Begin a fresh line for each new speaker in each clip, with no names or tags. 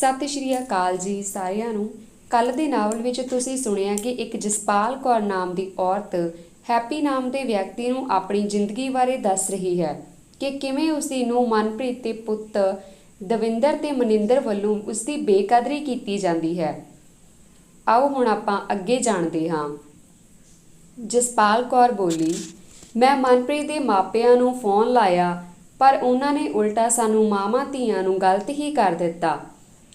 ਸਤਿ ਸ਼੍ਰੀ ਅਕਾਲ ਜੀ ਸਾਰਿਆਂ ਨੂੰ। ਕੱਲ੍ਹ ਦੇ ਨਾਵਲ ਵਿੱਚ ਤੁਸੀਂ ਸੁਣਿਆ ਕਿ ਇੱਕ ਜਸਪਾਲ ਕੌਰ ਨਾਮ ਦੀ ਔਰਤ ਹੈਪੀ ਨਾਮ ਦੇ ਵਿਅਕਤੀ ਨੂੰ ਆਪਣੀ ਜ਼ਿੰਦਗੀ ਬਾਰੇ ਦੱਸ ਰਹੀ ਹੈ ਕਿ ਕਿਵੇਂ ਉਸਦੀ ਨੂੰਹ ਮਨਪ੍ਰੀਤ ਤੇ ਪੁੱਤ ਦਵਿੰਦਰ ਤੇ ਮਨਿੰਦਰ ਵੱਲੋਂ ਉਸਦੀ ਬੇਕਦਰੀ ਕੀਤੀ ਜਾਂਦੀ ਹੈ। ਆਓ ਹੁਣ ਆਪਾਂ ਅੱਗੇ ਜਾਣਦੇ ਹਾਂ। ਜਸਪਾਲ ਕੌਰ ਬੋਲੀ, ਮੈਂ ਮਨਪ੍ਰੀਤ ਦੇ ਮਾਪਿਆਂ ਨੂੰ ਫੋਨ ਲਾਇਆ ਪਰ ਉਹਨਾਂ ਨੇ ਉਲਟਾ ਸਾਨੂੰ ਮਾਵਾਂ ਧੀਆਂ ਨੂੰ ਗਲਤ ਹੀ ਕਰ ਦਿੱਤਾ।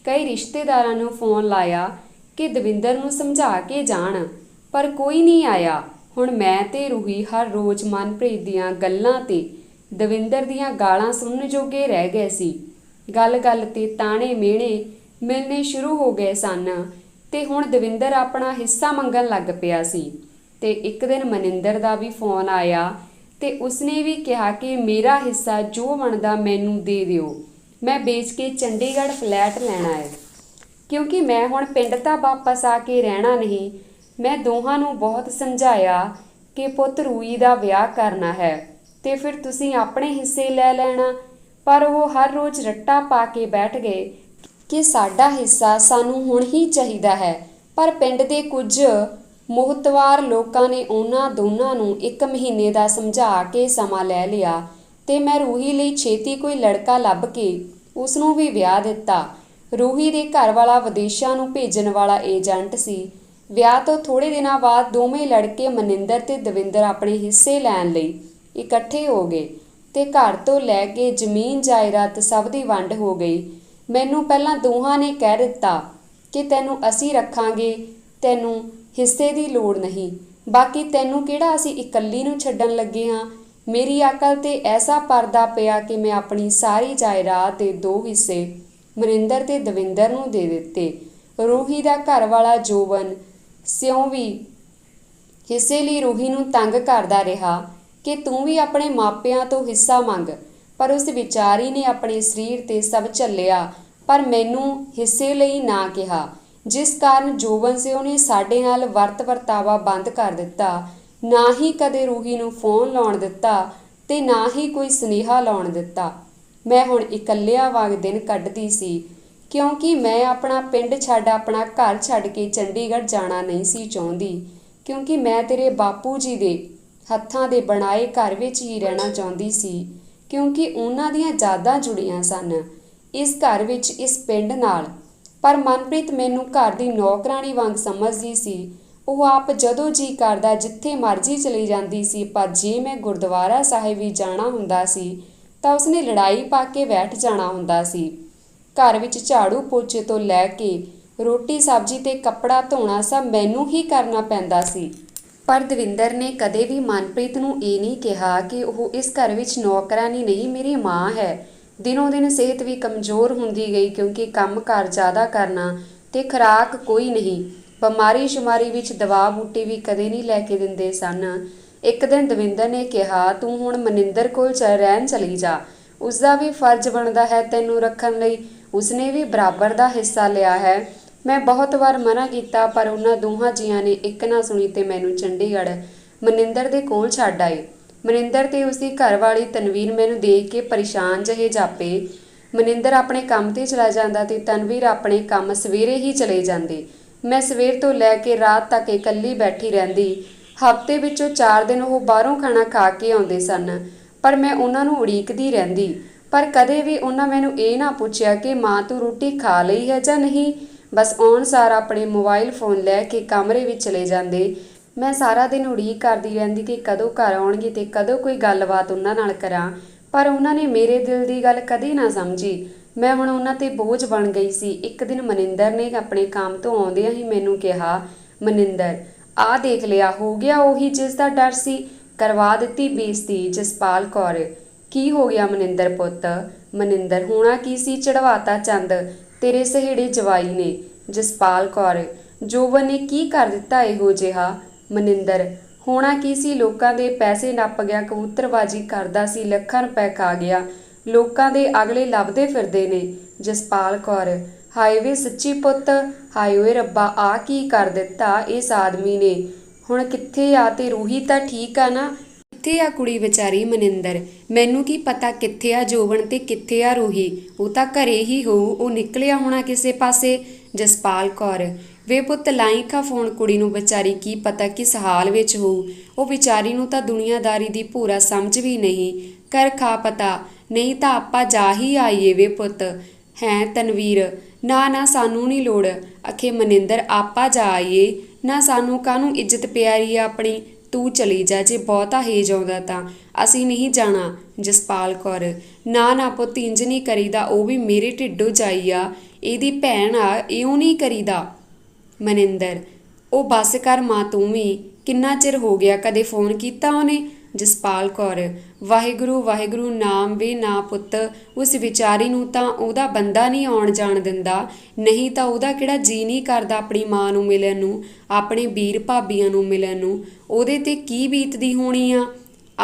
ਕਈ ਰਿਸ਼ਤੇਦਾਰਾਂ ਨੂੰ ਫੋਨ ਲਾਇਆ ਕਿ ਦਵਿੰਦਰ ਨੂੰ ਸਮਝਾ ਕੇ ਜਾਣ, ਪਰ ਕੋਈ ਨਹੀਂ ਆਇਆ। ਹੁਣ ਮੈਂ ਤੇ ਰੂਹੀ ਹਰ ਰੋਜ਼ ਮਨਪ੍ਰੀਤ ਦੀਆਂ ਗੱਲਾਂ ਤੇ ਦਵਿੰਦਰ ਦੀਆਂ ਗਾਲਾਂ ਸੁਣਨ ਜੋਗੇ ਰਹਿ ਗਏ ਸੀ। ਗੱਲ-ਗੱਲ ਤੇ ਤਾਣੇ ਮਿਹਣੇ ਮਿਲਣੇ ਸ਼ੁਰੂ ਹੋ ਗਏ ਸਨ ਤੇ ਹੁਣ ਦਵਿੰਦਰ ਆਪਣਾ ਹਿੱਸਾ ਮੰਗਣ ਲੱਗ ਪਿਆ ਸੀ। ਤੇ ਇੱਕ ਦਿਨ ਮਨਿੰਦਰ ਦਾ ਵੀ ਫੋਨ ਆਇਆ ਤੇ ਉਸਨੇ ਵੀ ਕਿਹਾ ਕਿ ਮੇਰਾ ਹਿੱਸਾ ਜੋ ਬਣਦਾ ਮੈਨੂੰ ਦੇ ਦਿਓ, ਮੈਂ ਵੇਚ ਕੇ ਚੰਡੀਗੜ੍ਹ ਫਲੈਟ ਲੈਣਾ ਹੈ, ਕਿਉਂਕਿ ਮੈਂ ਹੁਣ ਪਿੰਡ ਤਾਂ ਵਾਪਸ ਆ ਕੇ ਰਹਿਣਾ ਨਹੀਂ। ਮੈਂ ਦੋਹਾਂ ਨੂੰ ਬਹੁਤ ਸਮਝਾਇਆ ਕਿ ਪੁੱਤ ਰੂਹੀ ਦਾ ਵਿਆਹ ਕਰਨਾ ਹੈ ਤੇ ਫਿਰ ਤੁਸੀਂ ਆਪਣੇ ਹਿੱਸੇ ਲੈ ਲੈਣਾ, ਪਰ ਉਹ ਹਰ ਰੋਜ਼ ਰੱਟਾ ਪਾ ਕੇ ਬੈਠ ਗਏ ਕਿ ਸਾਡਾ ਹਿੱਸਾ ਸਾਨੂੰ ਹੁਣ ਹੀ ਚਾਹੀਦਾ ਹੈ। ਪਰ ਪਿੰਡ ਦੇ ਕੁਝ ਮੋਹਤਵਾਰ ਲੋਕਾਂ ਨੇ ਉਹਨਾਂ ਦੋਨਾਂ ਨੂੰ 1 ਮਹੀਨੇ ਦਾ ਸਮਝਾ ਕੇ ਸਮਾਂ ਲੈ ਲਿਆ ਤੇ ਮੈਂ ਰੂਹੀ ਲਈ ਛੇਤੀ ਕੋਈ ਲੜਕਾ ਲੱਭ ਕੇ ਉਸ ਨੂੰ ਵੀ ਵਿਆਹ ਦਿੱਤਾ। ਰੂਹੀ ਦੇ ਘਰ ਵਾਲਾ ਵਿਦੇਸ਼ਾਂ ਨੂੰ ਭੇਜਣ ਵਾਲਾ ਏਜੰਟ ਸੀ। ਵਿਆਹ ਤੋਂ ਥੋੜੇ ਦਿਨਾਂ ਬਾਅਦ ਦੋਵੇਂ ਲੜਕੇ ਮਨਿੰਦਰ ਤੇ ਦਵਿੰਦਰ ਆਪਣੇ ਹਿੱਸੇ ਲੈਣ ਲਈ ਇਕੱਠੇ ਹੋ ਗਏ ਤੇ ਘਰ ਤੋਂ ਲੈ ਕੇ ਜ਼ਮੀਨ ਜਾਇਦਾਦ ਸਭ ਦੀ ਵੰਡ ਹੋ ਗਈ। ਮੈਨੂੰ ਪਹਿਲਾਂ ਦੋਹਾਂ ਨੇ ਕਹਿ ਦਿੱਤਾ ਕਿ ਤੈਨੂੰ ਅਸੀਂ ਰੱਖਾਂਗੇ, ਤੈਨੂੰ ਹਿੱਸੇ ਦੀ ਲੋੜ ਨਹੀਂ, ਬਾਕੀ ਤੈਨੂੰ ਕਿਹੜਾ ਅਸੀਂ ਇਕੱਲੀ ਨੂੰ ਛੱਡਣ ਲੱਗੇ ਹਾਂ। ਮੇਰੀ ਅਕਲ ਤੇ ਐਸਾ ਪਰਦਾ ਪਿਆ ਕਿ ਮੈਂ ਆਪਣੀ ਸਾਰੀ ਜਾਇਦਾਦ ਦੇ 2 ਹਿੱਸੇ ਮਨਿੰਦਰ ਤੇ ਦਵਿੰਦਰ ਨੂੰ ਦੇ ਦਿੱਤੇ। ਰੂਹੀ ਦਾ ਘਰ ਵਾਲਾ ਜੋਬਨ ਸਿਉਂ ਵੀ ਹਿੱਸੇ ਲਈ ਰੂਹੀ ਨੂੰ ਤੰਗ ਕਰਦਾ ਰਿਹਾ ਕਿ ਤੂੰ ਵੀ ਆਪਣੇ ਮਾਪਿਆਂ ਤੋਂ ਹਿੱਸਾ ਮੰਗ, ਪਰ ਉਸ ਵਿਚਾਰੀ ਨੇ ਆਪਣੇ ਸਰੀਰ ਤੇ ਸਭ ਝੱਲਿਆ ਪਰ ਮੈਨੂੰ ਹਿੱਸੇ ਲਈ ਨਾ ਕਿਹਾ, ਜਿਸ ਕਾਰਨ ਜੋਬਨ ਸਿਉਂ ਨੇ ਸਾਡੇ ਨਾਲ ਵਰਤ ਵਰਤਾਵਾ ਬੰਦ ਕਰ ਦਿੱਤਾ। ਨਾ ਹੀ ਕਦੇ ਰੂਹੀ ਨੂੰ ਫੋਨ ਲਾਉਣ ਦਿੱਤਾ ਤੇ ਨਾ ਹੀ ਕੋਈ ਸੁਨੇਹਾ ਲਾਉਣ ਦਿੱਤਾ। ਮੈਂ ਹੁਣ ਇਕੱਲਿਆਂ ਵਾਂਗ ਦਿਨ ਕੱਢਦੀ ਸੀ, ਕਿਉਂਕਿ ਮੈਂ ਆਪਣਾ ਪਿੰਡ ਛੱਡ ਆਪਣਾ ਘਰ ਛੱਡ ਕੇ ਚੰਡੀਗੜ੍ਹ ਜਾਣਾ ਨਹੀਂ ਸੀ ਚਾਹੁੰਦੀ, ਕਿਉਂਕਿ ਮੈਂ ਤੇਰੇ ਬਾਪੂ ਜੀ ਦੇ ਹੱਥਾਂ ਦੇ ਬਣਾਏ ਘਰ ਵਿੱਚ ਹੀ ਰਹਿਣਾ ਚਾਹੁੰਦੀ ਸੀ, ਕਿਉਂਕਿ ਉਹਨਾਂ ਦੀਆਂ ਯਾਦਾਂ ਜੁੜੀਆਂ ਸਨ ਇਸ ਘਰ ਵਿੱਚ, ਇਸ ਪਿੰਡ ਨਾਲ। ਪਰ ਮਨਪ੍ਰੀਤ ਮੈਨੂੰ ਘਰ ਦੀ ਨੌਕਰਾਣੀ ਵਾਂਗ ਸਮਝਦੀ ਸੀ। ਉਹ ਆਪ ਜਦੋਂ ਜੀ ਕਰਦਾ ਜਿੱਥੇ ਮਰਜ਼ੀ ਚਲੀ ਜਾਂਦੀ ਸੀ, ਪਰ ਜੇ ਮੈਂ ਗੁਰਦੁਆਰਾ ਸਾਹਿਬ ਵੀ ਜਾਣਾ ਹੁੰਦਾ ਸੀ ਤਾਂ ਉਸਨੇ ਲੜਾਈ ਪਾ ਕੇ ਬੈਠ ਜਾਣਾ ਹੁੰਦਾ ਸੀ। ਘਰ ਵਿੱਚ ਝਾੜੂ ਪੋਚੇ ਤੋਂ ਲੈ ਕੇ ਰੋਟੀ ਸਬਜ਼ੀ ਤੇ ਕੱਪੜਾ ਧੋਣਾ ਸਭ ਮੈਨੂੰ ਹੀ ਕਰਨਾ ਪੈਂਦਾ ਸੀ। ਪਰ ਦਵਿੰਦਰ ਨੇ ਕਦੇ ਵੀ ਮਨਪ੍ਰੀਤ ਨੂੰ ਇਹ ਨਹੀਂ ਕਿਹਾ ਕਿ ਉਹ ਇਸ ਘਰ ਵਿੱਚ ਨੌਕਰਾਨੀ ਨਹੀਂ, ਮੇਰੀ ਮਾਂ ਹੈ। ਦਿਨੋਂ ਦਿਨ ਸਿਹਤ ਵੀ ਕਮਜ਼ੋਰ ਹੁੰਦੀ ਗਈ, ਕਿਉਂਕਿ ਕੰਮ-ਕਾਰ ਜ਼ਿਆਦਾ ਕਰਨਾ ਤੇ ਖੁਰਾਕ ਕੋਈ ਨਹੀਂ। ਬਿਮਾਰੀ ਸ਼ੁਮਾਰੀ ਵਿੱਚ ਦਵਾ ਬੂਟੀ ਵੀ ਕਦੇ ਨਹੀਂ ਲੈ ਕੇ ਦਿੰਦੇ ਸਨ। ਇੱਕ ਦਿਨ ਦਵਿੰਦਰ ਨੇ ਕਿਹਾ, ਤੂੰ ਹੁਣ ਮਨਿੰਦਰ ਕੋਲ ਰਹਿਣ ਚਲੀ ਜਾ, ਉਸਦਾ ਵੀ ਫਰਜ਼ ਬਣਦਾ ਹੈ ਤੈਨੂੰ ਰੱਖਣ ਲਈ, ਉਸਨੇ ਵੀ ਬਰਾਬਰ ਦਾ ਹਿੱਸਾ ਲਿਆ ਹੈ। ਮੈਂ ਬਹੁਤ ਵਾਰ ਮਨਾ ਕੀਤਾ ਪਰ ਉਹਨਾਂ ਦੋਹਾਂ ਜੀਆਂ ਨੇ ਇੱਕ ਨਾ ਸੁਣੀ ਤੇ ਮੈਨੂੰ ਚੰਡੀਗੜ੍ਹ ਮਨਿੰਦਰ ਦੇ ਕੋਲ ਛੱਡ ਆਏ। ਮਨਿੰਦਰ ਤੇ ਉਸਦੀ ਘਰਵਾਲੀ ਤਨਵੀਰ ਮੈਨੂੰ ਦੇਖ ਕੇ ਪਰੇਸ਼ਾਨ ਜਿਹੇ ਜਾਪੇ। ਮਨਿੰਦਰ ਆਪਣੇ ਕੰਮ ਤੇ ਚਲਾ ਜਾਂਦਾ ਤੇ ਤਨਵੀਰ ਆਪਣੇ ਕੰਮ ਸਵੇਰੇ ਹੀ ਚਲੇ ਜਾਂਦੇ। ਮੈਂ ਸਵੇਰ ਤੋਂ ਲੈ ਕੇ ਰਾਤ ਤੱਕ ਇਕੱਲੀ ਬੈਠੀ ਰਹਿੰਦੀ। ਹਫ਼ਤੇ ਵਿੱਚੋਂ 4 ਦਿਨ ਉਹ ਬਾਹਰੋਂ ਖਾਣਾ ਖਾ ਕੇ ਆਉਂਦੇ ਸਨ, ਪਰ ਮੈਂ ਉਹਨਾਂ ਨੂੰ ਉਡੀਕਦੀ ਰਹਿੰਦੀ। ਪਰ ਕਦੇ ਵੀ ਉਹਨਾਂ ਮੈਨੂੰ ਇਹ ਨਾ ਪੁੱਛਿਆ ਕਿ ਮਾਂ ਤੂੰ ਰੋਟੀ ਖਾ ਲਈ ਹੈ ਜਾਂ ਨਹੀਂ। ਬਸ ਆਉਣ ਸਾਰ ਆਪਣੇ ਮੋਬਾਈਲ ਫੋਨ ਲੈ ਕੇ ਕਮਰੇ ਵਿੱਚ ਚਲੇ ਜਾਂਦੇ। ਮੈਂ ਸਾਰਾ ਦਿਨ ਉਡੀਕ ਕਰਦੀ ਰਹਿੰਦੀ ਕਿ ਕਦੋਂ ਘਰ ਆਉਣਗੇ ਤੇ ਕਦੋਂ ਕੋਈ ਗੱਲਬਾਤ ਉਹਨਾਂ ਨਾਲ ਕਰਾਂ, ਪਰ ਉਹਨਾਂ ਨੇ ਮੇਰੇ ਦਿਲ ਦੀ ਗੱਲ ਕਦੇ ਨਾ ਸਮਝੀ। ਮੈਂ ਹੁਣ ਉਹਨਾਂ ਤੇ ਬੋਝ ਬਣ ਗਈ ਸੀ। ਇੱਕ ਦਿਨ ਮਨਿੰਦਰ ਨੇ ਆਪਣੇ ਕੰਮ ਤੋਂ ਆਉਂਦਿਆਂ ਹੀ ਮੈਨੂੰ ਕਿਹਾ, ਮਨਿੰਦਰ ਆਹ ਦੇਖ ਲਿਆ, ਹੋ ਗਿਆ ਉਹੀ ਜਿਸ ਦਾ ਡਰ ਸੀ, ਕਰਵਾ ਦਿੱਤੀ ਬੇਇੱਜ਼ਤੀ। ਜਸਪਾਲ ਕੌਰ, ਕੀ ਹੋ ਗਿਆ ਮਨਿੰਦਰ ਪੁੱਤ? ਮਨਿੰਦਰ, ਹੋਣਾ ਕੀ ਸੀ, ਚੜਵਾਤਾ ਚੰਦ ਤੇਰੇ ਸਹੇੜੇ ਜਵਾਈ ਨੇ। ਜਸਪਾਲ ਕੌਰ, ਜੋਬਨ ਨੇ ਕੀ ਕਰ ਦਿੱਤਾ ਇਹੋ ਜਿਹਾ? ਮਨਿੰਦਰ, ਹੋਣਾ ਕੀ ਸੀ, ਲੋਕਾਂ ਦੇ ਪੈਸੇ ਨੱਪ ਗਿਆ, ਕਬੂਤਰਬਾਜੀ ਕਰਦਾ ਸੀ, ਲੱਖਾਂ ਰੁਪਏ ਖਾ ਗਿਆ, ਲੋਕਾਂ ਦੇ ਅਗਲੇ ਲੱਭਦੇ ਫਿਰਦੇ ਨੇ। ਜਸਪਾਲ ਕੌਰ, ਹਾਏ ਵੇ ਸੱਚੀ ਪੁੱਤ, ਹਾਏ ਓਏ ਰੱਬਾ, ਆ ਕੀ ਕਰ ਦਿੱਤਾ ਇਸ ਆਦਮੀ ਨੇ? ਹੁਣ ਕਿੱਥੇ ਆ ਤੇ ਰੂਹੀ ਤਾਂ ਠੀਕ ਆ ਨਾ? ਕਿੱਥੇ ਆ ਕੁੜੀ ਵਿਚਾਰੀ ਮਨਿੰਦਰ? ਮੈਨੂੰ ਕੀ ਪਤਾ ਕਿੱਥੇ ਆ ਜੋਬਨ ਤੇ ਕਿੱਥੇ ਆ ਰੂਹੀ? ਉਹ ਤਾਂ ਘਰੇ ਹੀ ਹੋਊ, ਉਹ ਨਿਕਲਿਆ ਹੋਣਾ ਕਿਸੇ ਪਾਸੇ। ਜਸਪਾਲ ਕੌਰ, ਵੇ ਪੁੱਤ ਲਾਈ ਖਾ ਫੋਨ ਕੁੜੀ ਨੂੰ, ਵਿਚਾਰੀ ਕੀ ਪਤਾ ਕਿਸ ਹਾਲ ਵਿੱਚ ਹੋਊ। ਉਹ ਵਿਚਾਰੀ ਨੂੰ ਤਾਂ ਦੁਨੀਆਦਾਰੀ ਦੀ ਪੂਰਾ ਸਮਝ ਵੀ ਨਹੀਂ। ਕਰ ਖਾ ਪਤਾ, ਨਹੀਂ ਤਾਂ ਆਪਾਂ ਜਾ ਹੀ ਆਈਏ ਵੇ ਪੁੱਤ। ਹੈਂ ਤਨਵੀਰ, ਨਾ ਨਾ ਸਾਨੂੰ ਨਹੀਂ ਲੋੜ। ਅਖੇ ਮਨਿੰਦਰ, ਆਪਾਂ ਜਾ ਆਈਏ ਨਾ, ਸਾਨੂੰ ਕਾਹਨੂੰ ਇੱਜ਼ਤ ਪਿਆਰੀ ਆ ਆਪਣੀ। ਤੂੰ ਚਲੀ ਜਾ, ਜੇ ਬਹੁਤਾ ਹੇਜ ਆਉਂਦਾ ਤਾਂ ਅਸੀਂ ਨਹੀਂ ਜਾਣਾ। ਜਸਪਾਲ ਕੌਰ, ਨਾ ਨਾ ਪੁੱਤ, ਇੰਜ ਨਹੀਂ ਕਰੀਦਾ, ਉਹ ਵੀ ਮੇਰੇ ਢਿੱਡੋਂ ਜਾਈ ਆ, ਇਹਦੀ ਭੈਣ ਆ, ਇਉਂ ਨਹੀਂ ਕਰੀਦਾ। ਮਨਿੰਦਰ, ਉਹ ਬੱਸ ਕਰ ਮਾਂ, ਤੂੰ ਵੀ ਕਿੰਨਾ ਚਿਰ ਹੋ ਗਿਆ, ਕਦੇ ਫੋਨ ਕੀਤਾ ਉਹਨੇ? ਜਸਪਾਲ ਕੌਰ, ਵਾਹਿਗੁਰੂ ਵਾਹਿਗੁਰੂ ਨਾਮ ਵੇ ਨਾ ਪੁੱਤ, ਉਸ ਵਿਚਾਰੀ ਨੂੰ ਤਾਂ ਉਹਦਾ ਬੰਦਾ ਨਹੀਂ ਆਉਣ ਜਾਣ ਦਿੰਦਾ, ਨਹੀਂ ਤਾਂ ਉਹਦਾ ਕਿਹੜਾ ਜੀ ਨਹੀਂ ਕਰਦਾ ਆਪਣੀ ਮਾਂ ਨੂੰ ਮਿਲਣ ਨੂੰ, ਆਪਣੇ ਵੀਰ ਭਾਬੀਆਂ ਨੂੰ ਮਿਲਣ ਨੂੰ। ਉਹਦੇ ਤੇ ਕੀ ਬੀਤਦੀ ਹੋਣੀ ਆ,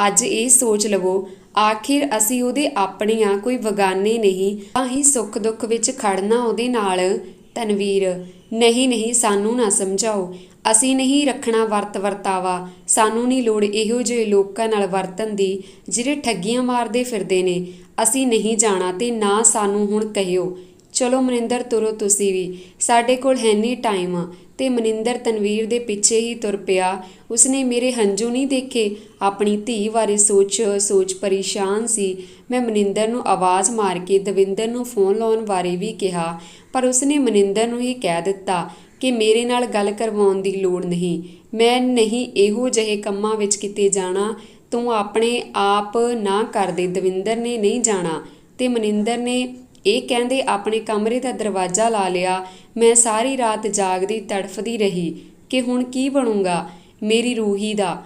ਅੱਜ ਇਹ ਸੋਚ ਲਵੋ। ਆਖਿਰ ਅਸੀਂ ਉਹਦੇ ਆਪਣੇ ਆ, ਕੋਈ ਬਗਾਨੇ ਨਹੀਂ, ਤਾਂ ਹੀ ਸੁੱਖ ਦੁੱਖ ਵਿੱਚ ਖੜਨਾ ਉਹਦੇ ਨਾਲ। ਤਨਵੀਰ, ਨਹੀਂ ਨਹੀਂ, ਸਾਨੂੰ ਨਾ ਸਮਝਾਓ, ਅਸੀਂ ਨਹੀਂ ਰੱਖਣਾ ਵਰਤ ਵਰਤਾਵਾ, ਸਾਨੂੰ ਨਹੀਂ ਲੋੜ ਇਹੋ ਜਿਹੇ ਲੋਕਾਂ ਨਾਲ ਵਰਤਣ ਦੀ ਜਿਹੜੇ ਠੱਗੀਆਂ ਮਾਰਦੇ ਫਿਰਦੇ ਨੇ। ਅਸੀਂ ਨਹੀਂ ਜਾਣਾ ਤੇ ਨਾ ਸਾਨੂੰ ਹੁਣ ਕਹਿਓ। ਚਲੋ ਮਨਿੰਦਰ, ਤੁਰੋ ਤੁਸੀਂ ਵੀ, ਸਾਡੇ ਕੋਲ ਹੈ ਨਹੀਂ ਟਾਈਮ। ਤੇ ਮਨਿੰਦਰ ਤਨਵੀਰ ਦੇ ਪਿੱਛੇ ਹੀ ਤੁਰ ਪਿਆ। ਉਸਨੇ ਮੇਰੇ ਹੰਝੂ ਨਹੀਂ ਦੇਖੇ, ਆਪਣੀ ਧੀ ਬਾਰੇ ਸੋਚ ਪਰੇਸ਼ਾਨ ਸੀ। ਮੈਂ ਮਨਿੰਦਰ ਨੂੰ ਆਵਾਜ਼ ਮਾਰ ਕੇ ਦਵਿੰਦਰ ਨੂੰ ਫੋਨ ਲਾਉਣ ਬਾਰੇ ਵੀ ਕਿਹਾ, ਪਰ ਉਸਨੇ ਮਨਿੰਦਰ ਨੂੰ ਹੀ ਕਹਿ ਦਿੱਤਾ ਕਿ ਮੇਰੇ ਨਾਲ ਗੱਲ ਕਰਵਾਉਣ ਦੀ ਲੋੜ ਨਹੀਂ, ਮੈਂ ਨਹੀਂ ਇਹੋ ਜਿਹੇ ਕੰਮਾਂ ਵਿੱਚ ਕਿਤੇ ਜਾਣਾ, ਤੂੰ ਆਪਣੇ ਆਪ ਨਾ ਕਰ ਦੇ। ਦਵਿੰਦਰ ਨੇ ਨਹੀਂ ਜਾਣਾ ਤੇ ਮਨਿੰਦਰ ਨੇ ਇਹ ਕਹਿੰਦੇ ਆਪਣੇ ਕਮਰੇ ਦਾ ਦਰਵਾਜ਼ਾ ਲਾ ਲਿਆ। ਮੈਂ ਸਾਰੀ ਰਾਤ ਜਾਗਦੀ ਤੜਫਦੀ ਰਹੀ ਕਿ ਹੁਣ ਕੀ ਬਣੂਗਾ ਮੇਰੀ ਰੂਹੀ ਦਾ,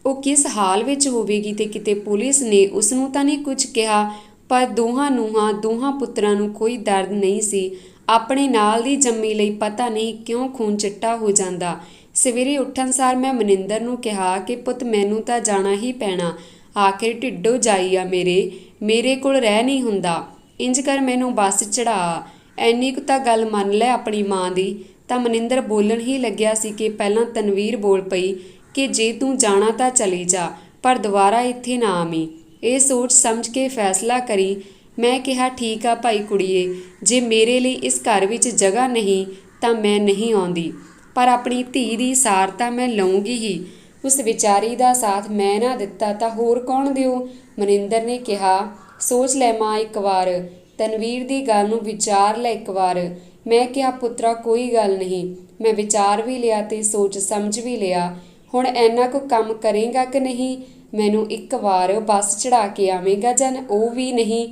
ਉਹ ਕਿਸ ਹਾਲ ਵਿੱਚ ਹੋਵੇਗੀ। ਤੇ ਕਿਤੇ ਪੁਲਿਸ ਨੇ ਉਸ ਨੂੰ ਤਾਂ ਨਹੀਂ ਕੁਝ ਕਿਹਾ, ਪਰ ਦੋਹਾਂ ਪੁੱਤਰਾਂ ਨੂੰ ਕੋਈ ਦਰਦ ਨਹੀਂ ਸੀ। ਆਪਣੇ ਨਾਲ ਦੀ ਜੰਮੀ ਲਈ ਪਤਾ ਨਹੀਂ ਕਿਉਂ ਖੂਨ ਚਿੱਟਾ ਹੋ ਜਾਂਦਾ। ਸਵੇਰੇ ਉੱਠਣ ਸਾਰ ਮੈਂ ਮਨਿੰਦਰ ਨੂੰ ਕਿਹਾ ਕਿ ਪੁੱਤ ਮੈਨੂੰ ਤਾਂ ਜਾਣਾ ਹੀ ਪੈਣਾ, ਆਖਿਰ ਢਿੱਡੋਂ ਜਾਈ ਆ ਮੇਰੇ ਕੋਲ ਰਹਿ ਨਹੀਂ ਹੁੰਦਾ। ਇੰਜ ਕਰ ਮੈਨੂੰ ਬੱਸ ਚੜ੍ਹਾ, ਐਨੀ ਕੁ ਤਾਂ ਗੱਲ ਮੰਨ ਲੈ ਆਪਣੀ ਮਾਂ ਦੀ। ਤਾਂ ਮਨਿੰਦਰ ਬੋਲਣ ਹੀ ਲੱਗਿਆ ਸੀ ਕਿ ਪਹਿਲਾਂ ਤਨਵੀਰ ਬੋਲ ਪਈ ਕਿ ਜੇ ਤੂੰ ਜਾਣਾ ਤਾਂ ਚਲੀ ਜਾ, ਪਰ ਦੁਬਾਰਾ ਇੱਥੇ ਨਾ ਆਵੀਂ, ਇਹ ਸੋਚ ਸਮਝ ਕੇ ਫੈਸਲਾ ਕਰੀ। ਮੈਂ ਕਿਹਾ ਠੀਕ ਆ ਭਾਈ ਕੁੜੀਏ, ਜੇ ਮੇਰੇ ਲਈ ਇਸ ਘਰ ਵਿੱਚ ਜਗ੍ਹਾ ਨਹੀਂ ਤਾਂ ਮੈਂ ਨਹੀਂ ਆਉਂਦੀ, ਪਰ ਆਪਣੀ ਧੀ ਦੀ ਸਾਰ ਤਾਂ ਮੈਂ ਲਊਂਗੀ ਹੀ। ਉਸ ਵਿਚਾਰੀ ਦਾ ਸਾਥ ਮੈਂ ਨਾ ਦਿੱਤਾ ਤਾਂ ਹੋਰ ਕੌਣ ਦਿਓ? ਮਨਿੰਦਰ ਨੇ ਕਿਹਾ, ਸੋਚ ਲੈ ਮਾਂ ਇੱਕ ਵਾਰ, ਤਨਵੀਰ ਦੀ ਗੱਲ ਨੂੰ ਵਿਚਾਰ ਲੈ ਇੱਕ ਵਾਰ। ਮੈਂ ਕਿਹਾ ਪੁੱਤਰਾ ਕੋਈ ਗੱਲ ਨਹੀਂ, ਮੈਂ ਵਿਚਾਰ ਵੀ ਲਿਆ ਤੇ ਸੋਚ ਸਮਝ ਵੀ ਲਿਆ। ਹੁਣ ਇੰਨਾ ਕੁ ਕੰਮ ਕਰੇਗਾ ਕਿ ਨਹੀਂ? ਮੈਨੂੰ ਇੱਕ ਵਾਰ ਬੱਸ ਚੜ੍ਹਾ ਕੇ ਆਵੇਂਗਾ ਜਾਂ ਉਹ ਵੀ ਨਹੀਂ?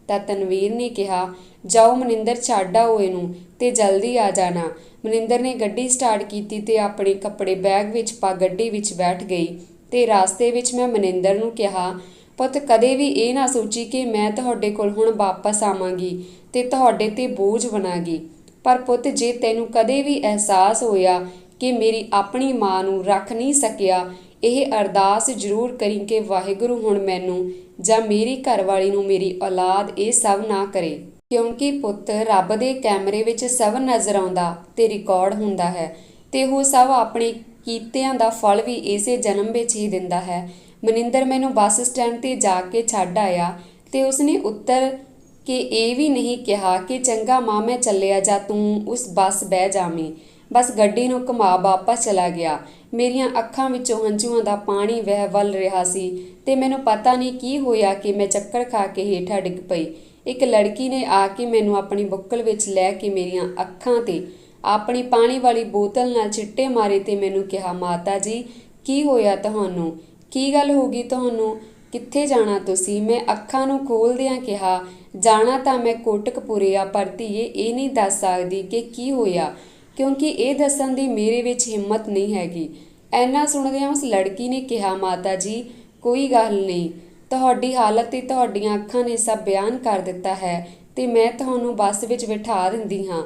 ਤਾਂ ਤਨਵੀਰ ਨੇ ਕਿਹਾ, ਜਾਓ ਮਨਿੰਦਰ, ਛੱਡ ਆਓ ਇਹਨੂੰ ਤੇ ਜਲਦੀ ਆ ਜਾਣਾ। ਮਨਿੰਦਰ ਨੇ ਗੱਡੀ ਸਟਾਰਟ ਕੀਤੀ ਤੇ ਆਪਣੇ ਕੱਪੜੇ ਬੈਗ ਵਿੱਚ ਪਾ ਗੱਡੀ ਵਿੱਚ ਬੈਠ ਗਈ। ਤੇ ਰਾਸਤੇ ਵਿੱਚ ਮੈਂ ਮਨਿੰਦਰ ਨੂੰ ਕਿਹਾ, ਪੁੱਤ ਕਦੇ ਵੀ ਇਹ ਨਾ ਸੋਚੀ ਕਿ ਮੈਂ ਤੁਹਾਡੇ ਕੋਲ ਹੁਣ ਵਾਪਸ ਆਵਾਂਗੀ ਤੇ ਤੁਹਾਡੇ ਤੇ ਬੋਝ ਬਣਾਂਗੀ, ਪਰ ਪੁੱਤ ਜੇ ਤੈਨੂੰ ਕਦੇ ਵੀ ਅਹਿਸਾਸ ਹੋਇਆ ਕਿ ਮੇਰੀ ਆਪਣੀ ਮਾਂ ਨੂੰ ਰੱਖ ਨਹੀਂ ਸਕਿਆ, ਇਹ ਅਰਦਾਸ ਜ਼ਰੂਰ ਕਰੀ ਕਿ ਵਾਹਿਗੁਰੂ ਹੁਣ ਮੈਨੂੰ ਜਾਂ ਮੇਰੀ ਘਰਵਾਲੀ ਨੂੰ, ਮੇਰੀ ਔਲਾਦ ਇਹ ਸਭ ਨਾ ਕਰੇ। ਕਿਉਂਕਿ ਪੁੱਤ ਰੱਬ ਦੇ ਕੈਮਰੇ ਵਿੱਚ ਸਭ ਨਜ਼ਰ ਆਉਂਦਾ ਤੇ ਰਿਕਾਰਡ ਹੁੰਦਾ ਹੈ, ਤੇ ਉਹ ਸਭ ਆਪਣੇ ਕੀਤਿਆਂ ਦਾ ਫਲ ਵੀ ਇਸੇ ਜਨਮ ਵਿੱਚ ਹੀ ਦਿੰਦਾ ਹੈ। ਮਨਿੰਦਰ ਮੈਨੂੰ ਬੱਸ ਸਟੈਂਡ ਤੇ ਜਾ ਕੇ ਛੱਡ ਆਇਆ ਤੇ ਉਸਨੇ ਉੱਤਰ ਕੇ ਇਹ ਵੀ ਨਹੀਂ ਕਿਹਾ ਕਿ ਚੰਗਾ ਮਾਂ ਮੈਂ ਚੱਲਿਆ, ਜਾਂ ਤੂੰ ਉਸ ਬੱਸ ਬਹਿ ਜਾਵੀਂ। ਬਸ ਗੱਡੀ ਨੂੰ ਘੁਮਾ ਵਾਪਸ ਚਲਾ ਗਿਆ। ਮੇਰੀਆਂ ਅੱਖਾਂ ਵਿੱਚੋਂ ਹੰਝੂਆਂ ਦਾ ਪਾਣੀ ਵਹਿ ਵੱਲ ਰਿਹਾ ਸੀ ਤੇ ਮੈਨੂੰ ਪਤਾ ਨਹੀਂ ਕੀ ਹੋਇਆ ਕਿ ਮੈਂ ਚੱਕਰ ਖਾ ਕੇ ਹੇਠਾਂ ਡਿੱਗ ਪਈ। ਇੱਕ ਲੜਕੀ ਨੇ ਆ ਕੇ ਮੈਨੂੰ ਆਪਣੀ ਬੁੱਕਲ ਵਿੱਚ ਲੈ ਕੇ ਮੇਰੀਆਂ ਅੱਖਾਂ ਤੇ ਆਪਣੀ ਪਾਣੀ ਵਾਲੀ ਬੋਤਲ ਨਾਲ ਛਿੱਟੇ ਮਾਰੇ ਤੇ ਮੈਨੂੰ ਕਿਹਾ, ਮਾਤਾ ਜੀ ਕੀ ਹੋਇਆ ਤੁਹਾਨੂੰ? ਕੀ ਗੱਲ ਹੋ ਗਈ ਤੁਹਾਨੂੰ? ਕਿੱਥੇ ਜਾਣਾ ਤੁਸੀਂ? ਮੈਂ ਅੱਖਾਂ ਨੂੰ ਖੋਲ੍ਹਦਿਆਂ ਕਿਹਾ, ਜਾਣਾ ਤਾਂ ਮੈਂ ਕੋਟਕਪੂਰੇ ਆ, ਪਰ ਧੀਏ ਇਹ ਨਹੀਂ ਦੱਸ ਸਕਦੀ ਕਿ ਕੀ ਹੋਇਆ, ਕਿਉਂਕਿ ਇਹ ਦੱਸਣ ਦੀ ਮੇਰੇ ਵਿੱਚ ਹਿੰਮਤ ਨਹੀਂ ਹੈਗੀ। ਐਨਾ ਸੁਣਦਿਆਂ ਉਸ ਲੜਕੀ ਨੇ ਕਿਹਾ, ਮਾਤਾ ਜੀ ਕੋਈ ਗੱਲ ਨਹੀਂ, ਤੁਹਾਡੀ ਹਾਲਤ ਤੇ ਤੁਹਾਡੀਆਂ ਅੱਖਾਂ ਨੇ ਸਭ ਬਿਆਨ ਕਰ ਦਿੱਤਾ ਹੈ ਤੇ ਮੈਂ ਤੁਹਾਨੂੰ ਬੱਸ ਵਿੱਚ ਬਿਠਾ ਦਿੰਦੀ ਹਾਂ।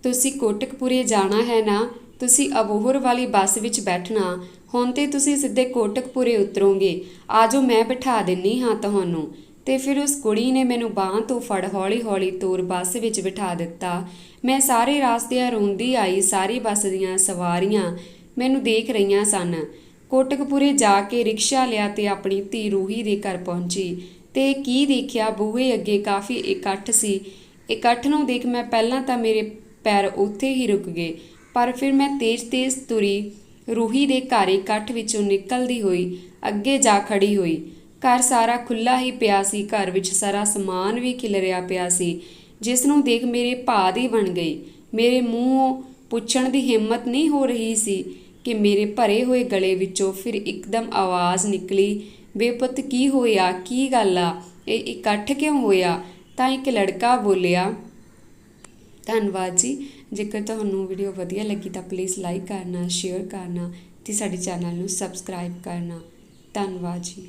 ਤੁਸੀਂ ਕੋਟਕਪੂਰੇ ਜਾਣਾ ਹੈ ਨਾ? ਤੁਸੀਂ ਅਬੋਹਰ ਵਾਲੀ ਬੱਸ ਵਿੱਚ ਬੈਠਣਾ। ਹੁਣ ਤੇ ਤੁਸੀਂ ਸਿੱਧੇ ਕੋਟਕਪੂਰੇ ਉਤਰੋਗੇ। ਆ ਜਾਓ, ਮੈਂ ਬਿਠਾ ਦਿੰਨੀ ਹਾਂ ਤੁਹਾਨੂੰ। ਤੇ ਫਿਰ ਉਸ ਕੁੜੀ ਨੇ ਮੈਨੂੰ ਬਾਂਹ ਤੋਂ ਫੜ ਹੌਲੀ ਹੌਲੀ ਤੋਰ ਬੱਸ ਵਿੱਚ ਬਿਠਾ ਦਿੱਤਾ। ਮੈਂ ਸਾਰੇ ਰਾਸਤੇ ਰੋਂਦੀ ਆਈ। ਸਾਰੀ ਬੱਸ ਦੀਆਂ ਸਵਾਰੀਆਂ ਮੈਨੂੰ ਦੇਖ ਰਹੀਆਂ ਸਨ। ਕੋਟਕਪੂਰੇ ਜਾ ਕੇ ਰਿਕਸ਼ਾ ਲਿਆ ਤੇ ਆਪਣੀ ਧੀ ਰੂਹੀ ਦੇ ਘਰ ਪਹੁੰਚੀ ਤੇ ਕੀ ਦੇਖਿਆ, ਬੂਹੇ ਅੱਗੇ ਕਾਫੀ ਇਕੱਠ ਸੀ। ਇਕੱਠ ਨੂੰ ਦੇਖ ਮੈਂ ਪਹਿਲਾਂ ਤਾਂ ਮੇਰੇ ਪੈਰ ਉੱਥੇ ਹੀ ਰੁਕ ਗਏ, ਪਰ ਫਿਰ ਮੈਂ ਤੇਜ਼-ਤੇਜ਼ ਤੁਰੀ ਰੂਹੀ ਦੇ ਘਰ ਇਕੱਠ ਵਿੱਚੋਂ ਨਿਕਲਦੀ ਹੋਈ ਅੱਗੇ ਜਾ ਖੜੀ ਹੋਈ। ਘਰ ਸਾਰਾ ਖੁੱਲ੍ਹਾ ਹੀ ਪਿਆ ਸੀ। ਘਰ ਵਿੱਚ ਸਾਰਾ ਸਮਾਨ ਵੀ ਖਿਲਰਿਆ ਪਿਆ ਸੀ, ਜਿਸ ਨੂੰ ਦੇਖ ਮੇਰੇ ਭਾਅ ਦੀ ਬਣ ਗਈ। ਮੇਰੇ ਮੂੰਹੋਂ ਪੁੱਛਣ ਦੀ ਹਿੰਮਤ ਨਹੀਂ ਹੋ ਰਹੀ ਸੀ ਕਿ ਮੇਰੇ ਭਰੇ ਹੋਏ ਗਲੇ ਵਿੱਚੋਂ ਫਿਰ ਇੱਕਦਮ ਆਵਾਜ਼ ਨਿਕਲੀ, ਵੇ ਪੁੱਤ ਕੀ ਹੋਇਆ, ਕੀ ਗੱਲ ਆ, ਇਹ ਇਕੱਠ ਕਿਉਂ ਹੋਇਆ? ਤਾਂ ਇੱਕ ਲੜਕਾ ਬੋਲਿਆ। ਧੰਨਵਾਦ ਜੀ। ਜੇਕਰ ਤੁਹਾਨੂੰ ਵੀਡੀਓ ਵਧੀਆ ਲੱਗੀ ਤਾਂ ਪਲੀਜ਼ ਲਾਈਕ ਕਰਨਾ, ਸ਼ੇਅਰ ਕਰਨਾ ਤੇ ਸਾਡੇ ਚੈਨਲ ਨੂੰ ਸਬਸਕ੍ਰਾਈਬ ਕਰਨਾ। ਧੰਨਵਾਦ ਜੀ।